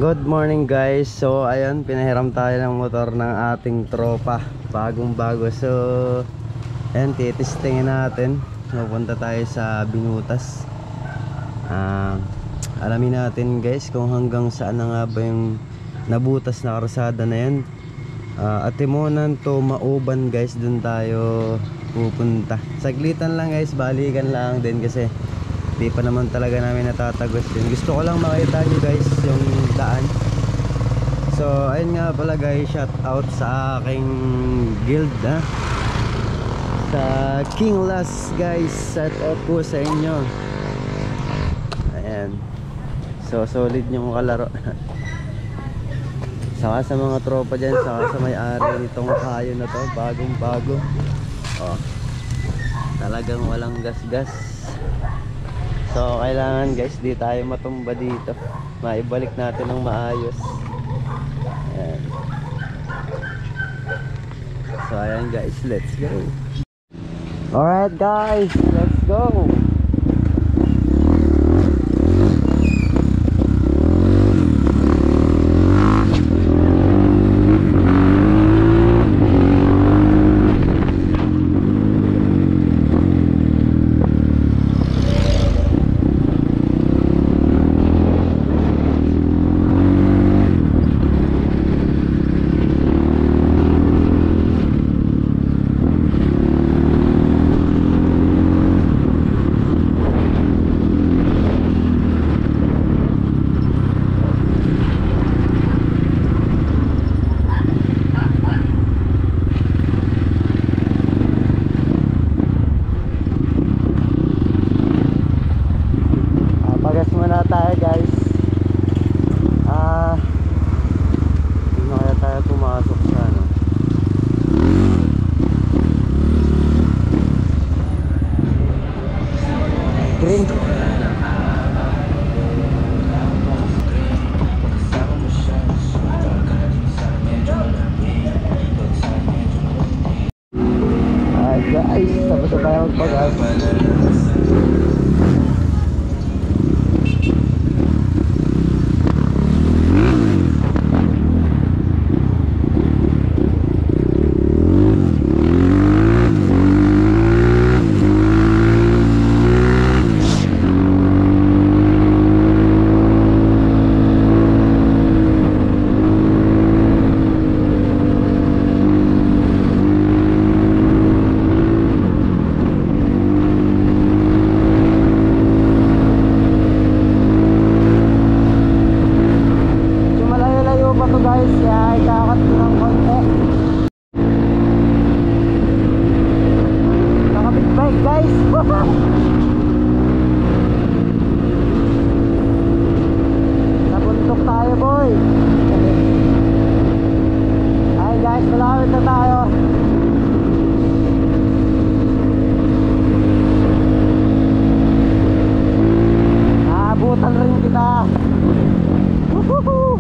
Good morning guys. So ayun, pinahiram tayo ng motor ng ating tropa, bagong bago. So ayun, titistingin natin. Pupunta tayo sa Binutas. Alamin natin guys kung hanggang saan na nga ba yung nabutas na karsada na yan. Atimonan to Mauban guys, dun tayo pupunta. Saglitan lang guys, balikan lang din kasi di pa naman talaga namin natatagos yun. Gusto ko lang makita nyo guys yung daan. So ayun nga pala guys, shout out sa aking guild sa King Las guys, shout out po sa inyo. Ayan, so solid yung kalaro. Saka sa mga tropa dyan, saka sa may-ari nitong kayo na to, bagong bago. Talagang walang gas-gas. So kailangan guys, di tayo matumba dito. Maibalik natin ng maayos. Ayan. So ayan guys, let's go. Alright guys, let's go. Guys, tapos na tayo magpag-as. Nabuntok tayo boy. Ay guys, malapit na tayo. Abutan rin kita. Woohoo!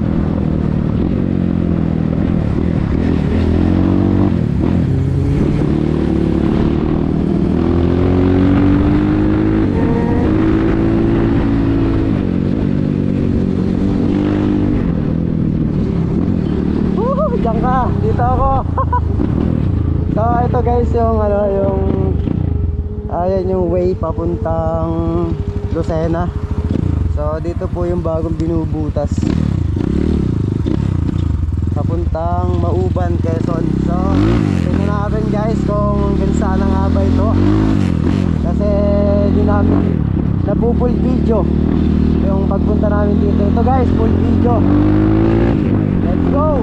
Diyan ka, dito ako. So ito guys yung ayan yung way papuntang Lucena. So dito po yung bagong binubutas papuntang Mauban, Quezon. So tingnan natin guys kung hanggang saan nga ba ito, kasi di namin napupull video yung pagpunta namin dito. Ito guys, full video. Let's go.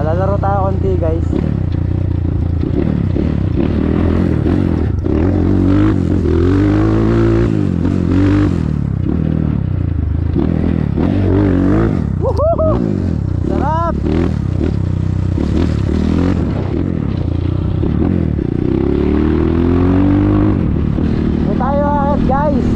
Lalaro tayo konti guys. Woohoo! Sarap! May tayo agad guys.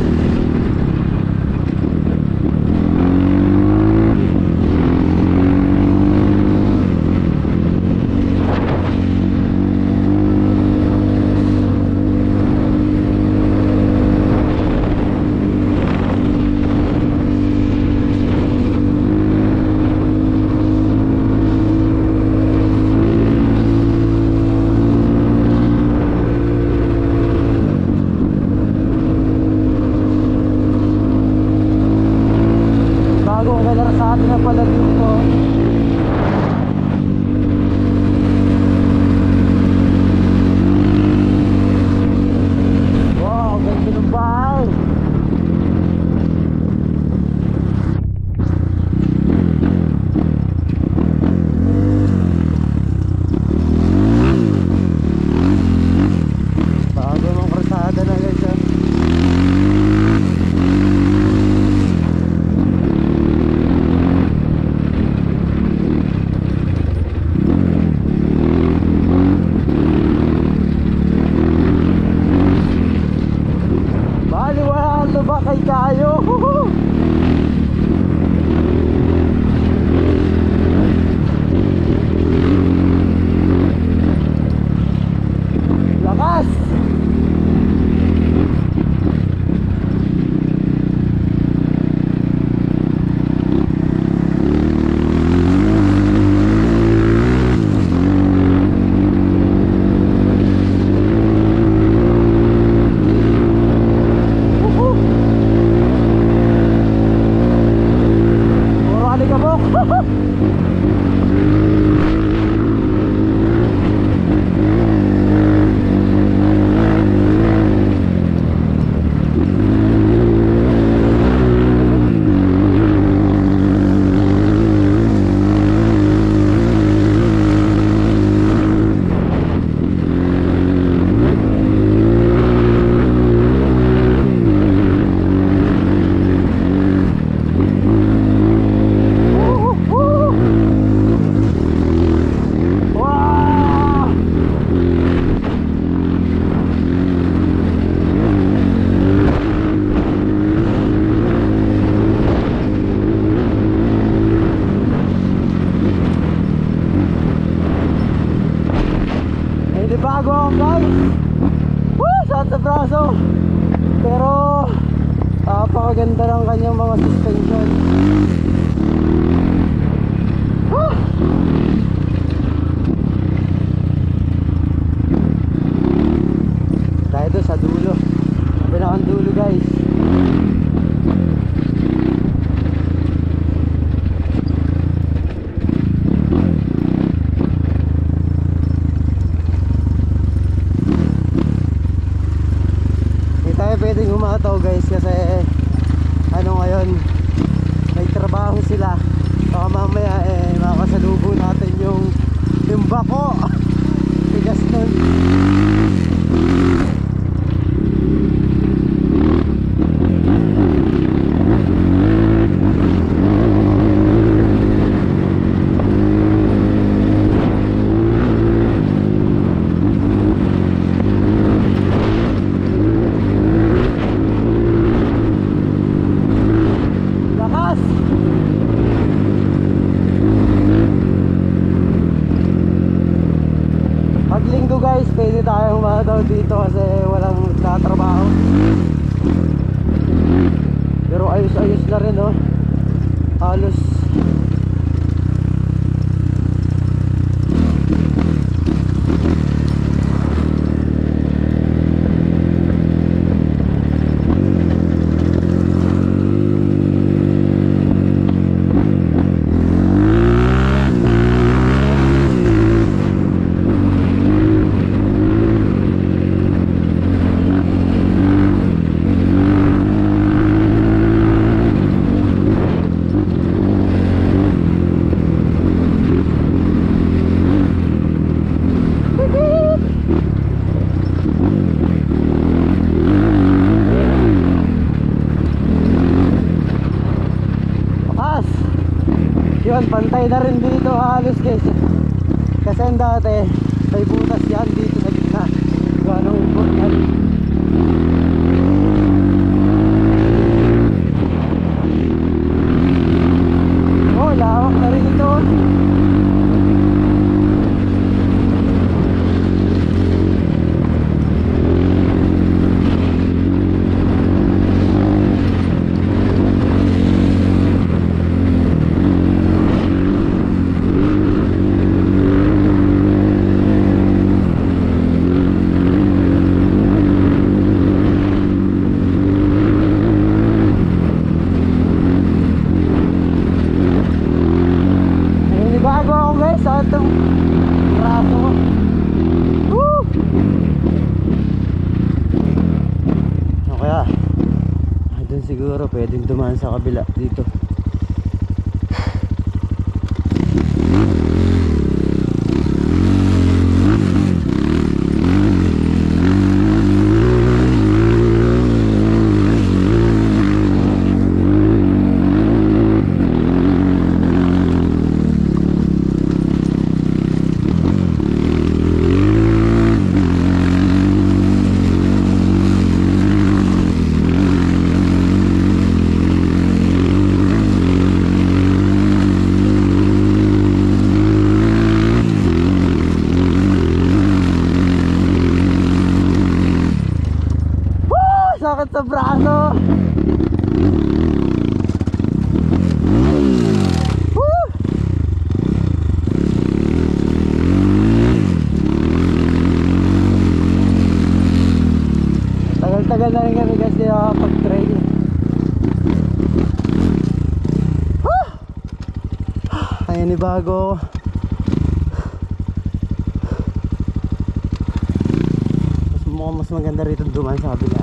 Bago ako guys. Woo! Sakit sa braso. Pero napakaganda ng kanyang mga suspension. Woo! Tayo doon sa dulo. Kabilang dulo guys. Pwedeng humataw guys kasi ano ngayon may trabaho sila, baka mamaya makasalubong natin yung bako. Tigas nun. Paglinggo guys, pwede tayong humataw dito kasi walang nagtatrabaho. Pero ayos-ayos na rin oh. Halos yun, pantay na rin dito halos guys. Kasi dati may butas yan dito sa gitna. Ganong important. Oh, lawak na rin ito. Sa itong braso ko. Woo! O kaya doon siguro pwedeng dumaan sa kabila dito. Sakit sa braso. Woo! Tagal-tagal na rin kami kasi pag-trail. Ayan ni bago. Mas maganda rito dumaan sa kabila.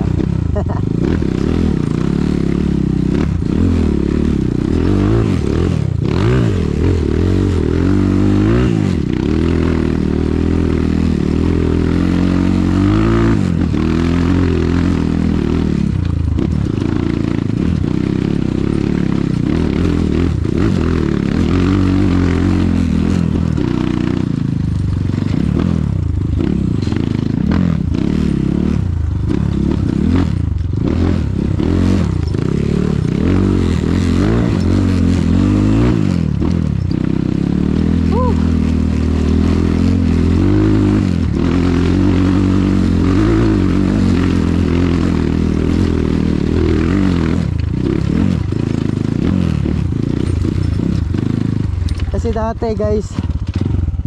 dati guys,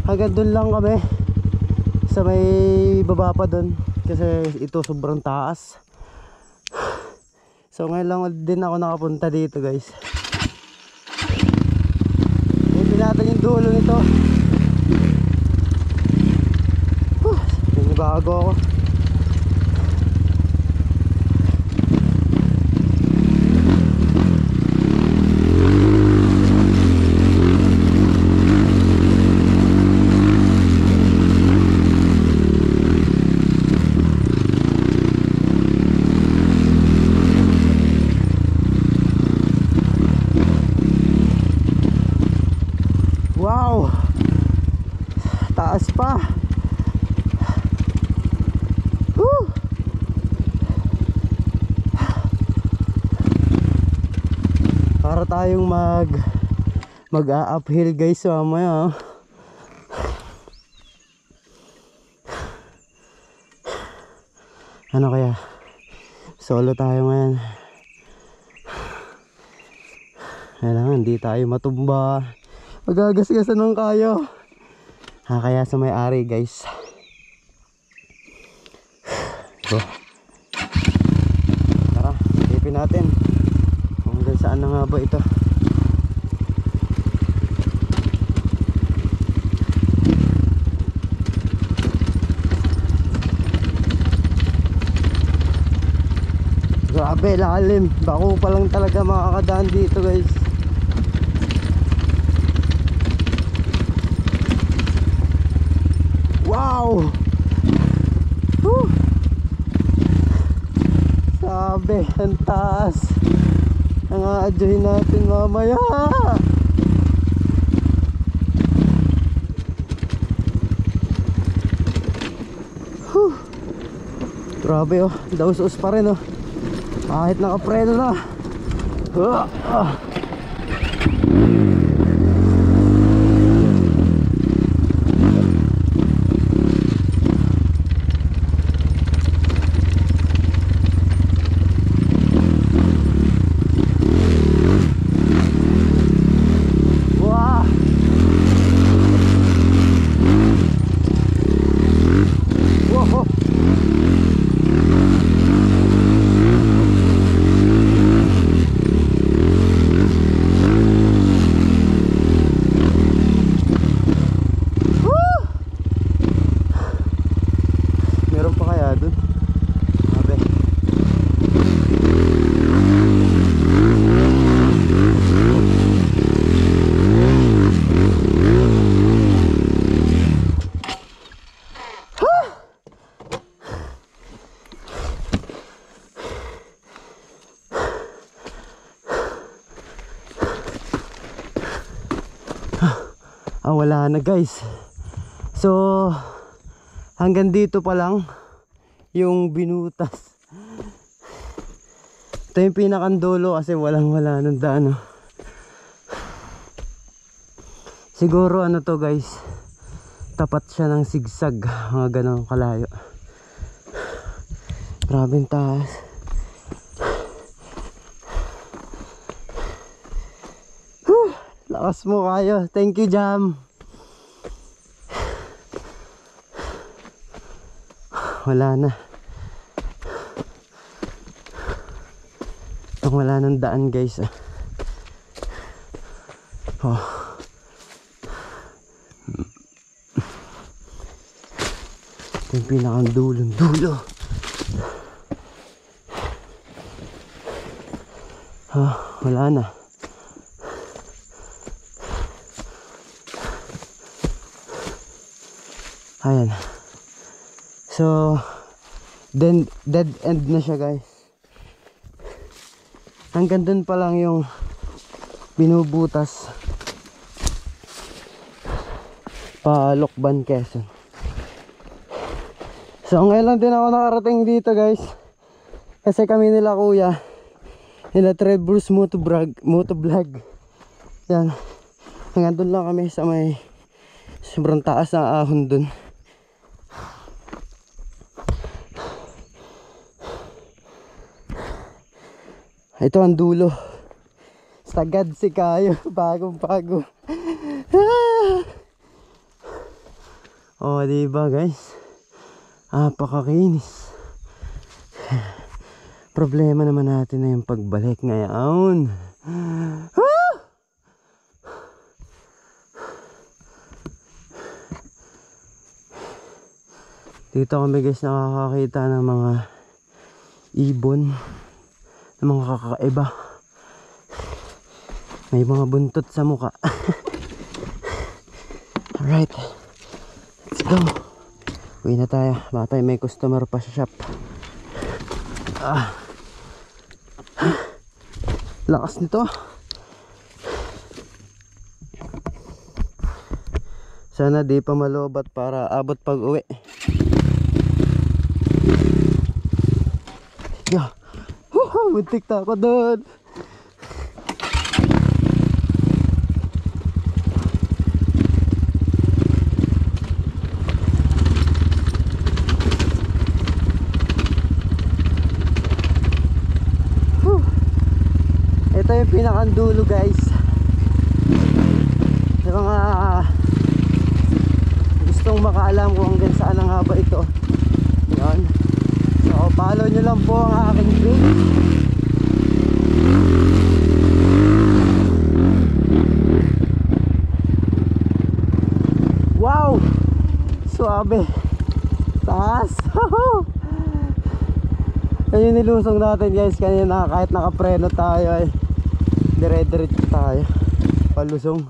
hanggang dun lang kami sa may baba pa dun, kasi ito sobrang taas. So ngayon lang din ako nakapunta dito guys. Ipin natin yung dulo nito. Bago ako. Wow, taas pa. Para tayong mag-uphill guys mamaya. Ano kaya? Solo tayo ngayon. Kailangan hindi tayo matumba. Magagasgasan ng kayo. Kaya sa may-ari guys. So, tara, ipin natin. Hanggang saan na nga ba ito? Grabe, lalim. Bako pa lang talaga makakadaan dito guys. Wow! Woo! Sabi, ang taas. Ang aadyahin natin mamaya. Grabe oh, daus-us pa rin oh. Kahit nakapreno na. Wala na guys. So hanggang dito pa lang yung binutas. Ito yung pinakandulo kasi wala ng daan oh. Siguro ano to guys, tapat siya ng sigsag, mga ganong kalayo. Grabing taas. Lakas mo kayo. Thank you Jam. Wala na. Wala nang daan guys. Oh. Ito yung pinakang dulo. Oh, wala na. Ayan. So dead end na siya guys. Hanggang dun pa lang yung binubutas pa Lokban, Quezon. So ngayon lang din ako nakarating dito guys, kasi kami nila kuya, nila Trevor's motovlog. Yan, hanggang dun lang kami sa may sobrang taas na ahon dun. Ito ang dulo. Sagad si kayo. Bagong bago. Oh, diba guys? Apakakinis. Problema naman natin na yung pagbalik ngayon. Dito kami guys nakakakita ng mga ibon, ng mga kakaiba. May mga buntot sa muka. Alright, let's go. Uwi na tayo. Baka tayo may customer pa sa shop. Lakas nito. Sana di pa malobat para abot pag uwi. Muntik na ako doon. Ito yung pinakandulo guys. Sa mga gustong makaalam kung hanggang saan ang haba ito. Yan. So follow nyo lang po ang aking page. Wow! Suabe. Taas. Ayun nilusong natin guys kanina, kahit nakapreno tayo ay dire-diretso tayo palusong.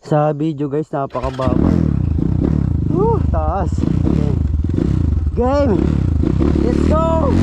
Sa video guys napakababa. Taas. Game. Let's go.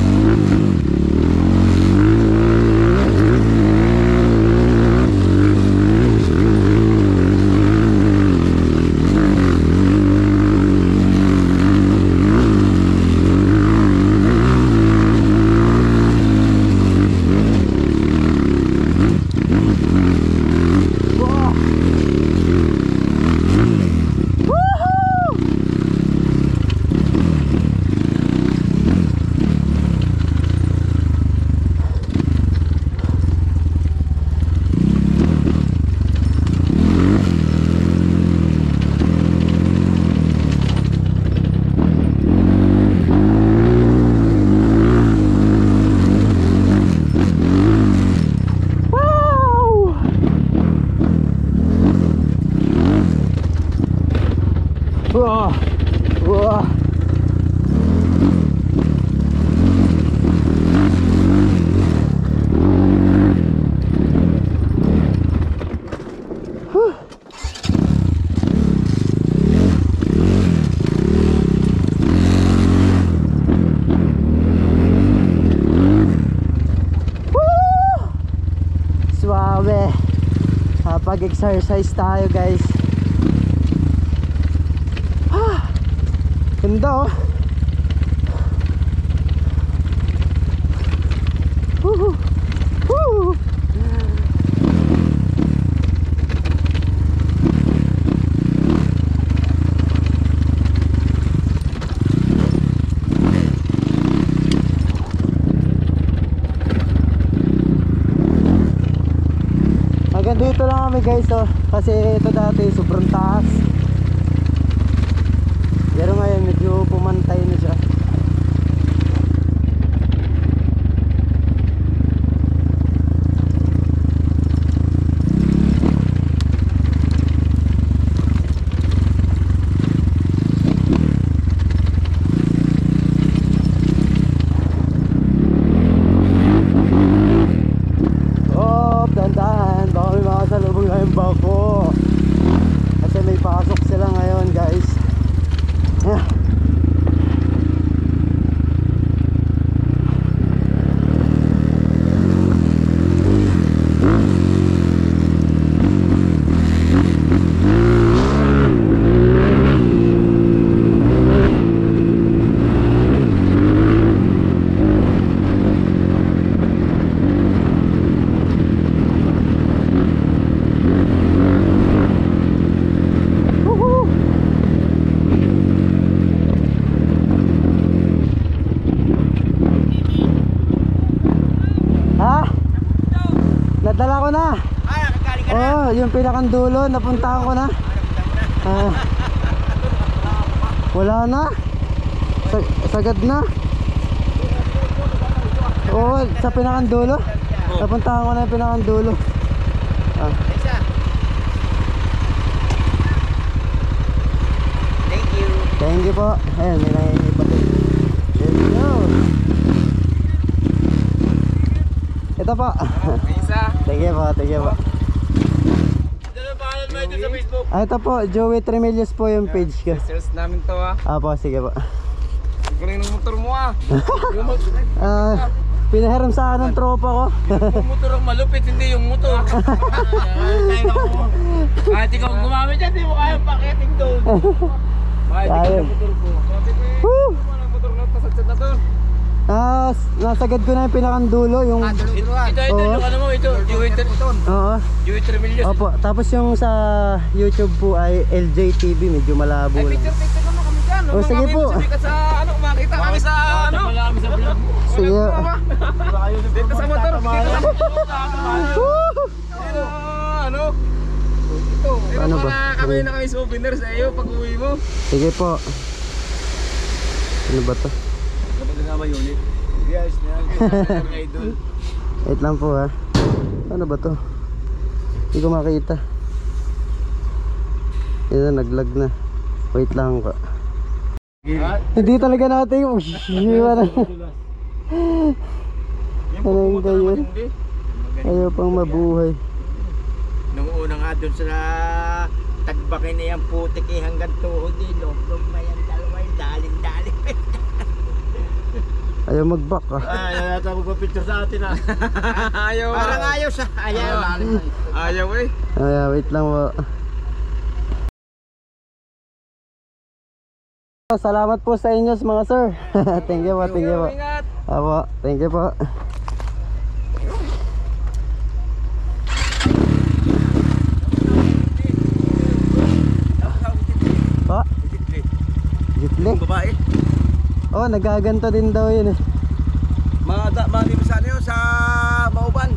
Pag-exercise tayo guys. Ganda oh. Dito lang kami guys oh, kasi ito dati sobrang taas, pero ngayon medyo pumantay na siya. pinakang dulo, napuntahan ko na. Wala na. Sagad na. Oo, sa pinakang dulo. Napuntahan ko na yung pinakang dulo. Thank you po. Ayan, may nangyayari pa din. There we go. Ito po. Thank you po, thank you po. Ito po, Joey Tremelius po yung page ko. Search namin to Po, sige po. Galing ng motor mo Pinahiram sa akin ng tropa ko. Yung motor ang malupit, hindi yung motor. Kahit ikaw gumamit yan, hindi mo kaya paketing doon. Ayun. Nasagad ko na yung pinakang dulo yung Ito yung ano mo, ito Joey Tremelius. Opo, tapos yung sa YouTube po ay LJ TV, medyo malabo lang. Picture naman kami dyan. Sige po. Sa ano, makita kami sa ano. Sige. Dito sa motor. Ano? Ito. Ano ba? Kami na kami souvenir sa iyo pag uwi mo. Sige po. Ano ba to? Kapag nga ba unit? Yes, idol. Wait lang po ha. Ano ba to? Hindi ko makita. Ito, naglag na. Wait lang ko. Hindi talaga natin yung ano yung kayo? Ayaw pang mabuhay. Nung una nga dun sa tagbakin na yung putik hanggang tuhod loob na yan dalawa yung daling Ayaw mag-back Ayaw nata magpapicture sa atin Ayaw. Parang ayaw siya. Ayaw wait lang po. Salamat po sa inyo mga sir. Thank you po, thank you po. Ingat. Apo, thank you po. Po? Gitli? Babae. Oh, nagaganto din daw yun Mali sa ano yun, sa Mauban.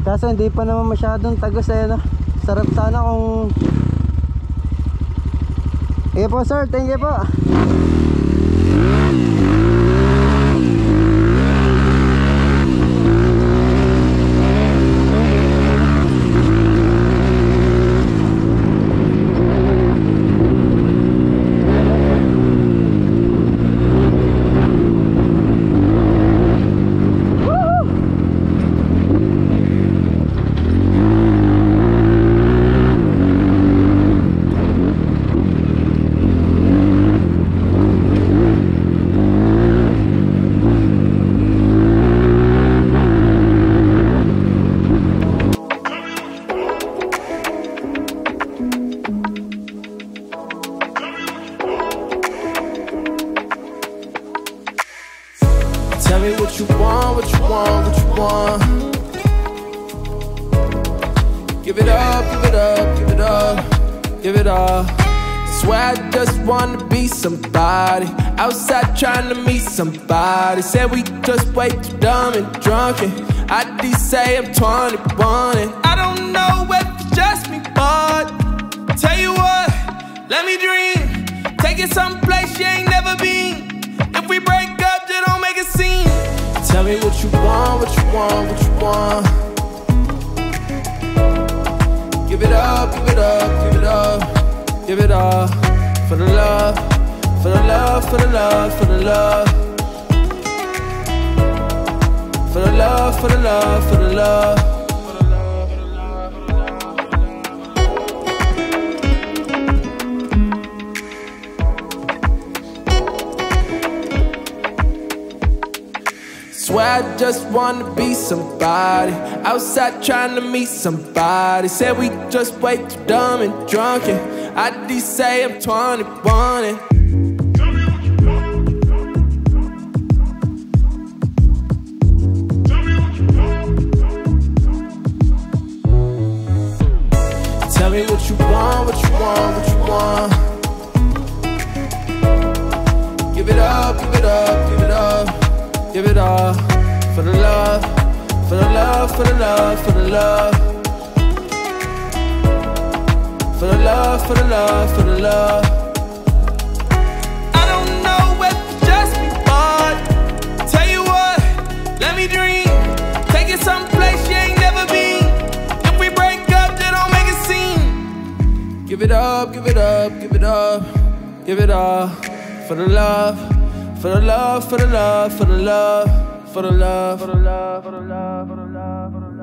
Kaso hindi pa naman masyadong tagos Sarap sana kung... Sige po sir, thank you po. Tell me what you want, what you want, what you want. Give it up, give it up, give it up, give it up. Swear I just wanna be somebody. Outside trying to meet somebody. Said we just way too dumb and drunken. ID say I'm 21 and I don't know if it's just me, but tell you what, let me dream. Take it someplace you ain't never been. If we break up, just don't make a scene. Tell me what you want, what you want, what you want. Give it up, give it up, give it up, give it up. For the love, for the love, for the love, for the love. For the love, for the love, for the love. Swear I just wanna be somebody. Outside trying to meet somebody. Said we just way too dumb and drunken. ID say I'm 21 and tell me what you want, what you want, what you want. Give it up, give it up, give it up, give it up. For the love, for the love, for the love, for the love. For the love, for the love, for the love. I don't know if it's just me, but tell you what, let me dream. Take it someplace you ain't never been. If we break up, then don't make a scene. Give it up, give it up, give it up, give it up. For the love, for the love, for the love, for the love, for the love, for the love, for the love, for the love, for the love.